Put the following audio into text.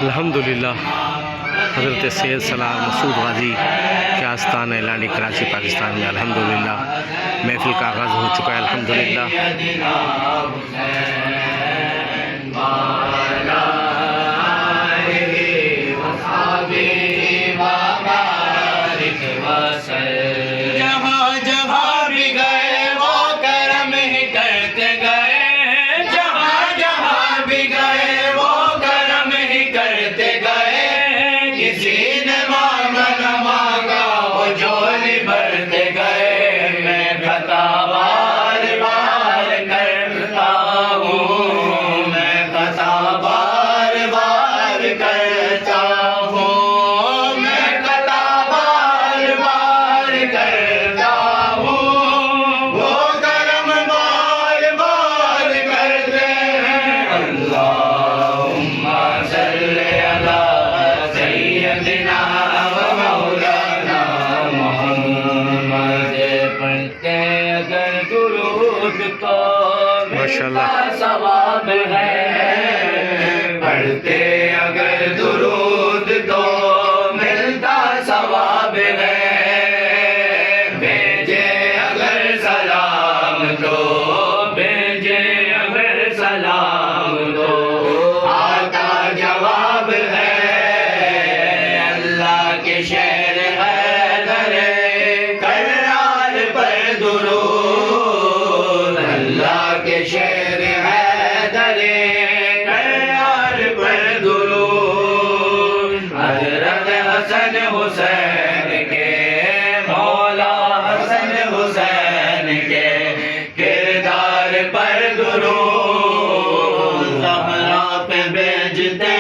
الحمدللہ حضرت سید سلام مسعود غازی کے آستان اعلانی کراچی پاکستان میں الحمدللہ محفل کا آغاز ہو چکا ہے الحمدللہ۔ جہاں جہاں بھی گئے وہ کرم ہی کرتے گئے، جہاں جہاں بھی گئے وہ کرم ہی کرتے گئے، کسی نے مانگا نہ مانگا وہ جھولی بھرتے گئے۔ میں خطا بار بار کرتا ہوں، میں خطا بار بار کرتا ہوں، میں خطا بار بار کرتا ہوں، وہ کرم بار بار کرتے ہیں۔ اللہم صلی علی سیدنا و مولانا محمد۔ پڑھتے اگر درود تو ملتا ثواب ہے، پڑھتے اگر درود تو ملتا ثواب ہے، بھیجے اگر سلام تو بھیجے اگر سلام تو آتا جواب ہے۔ اللہ کے شہر حیدر کرار پر درود، اللہ کے شہر حیدر کرار پر درود۔ حضرت حسن حسین کے مولا حسن حسین کے کردار پر درود، زہرا پہ بھیجتے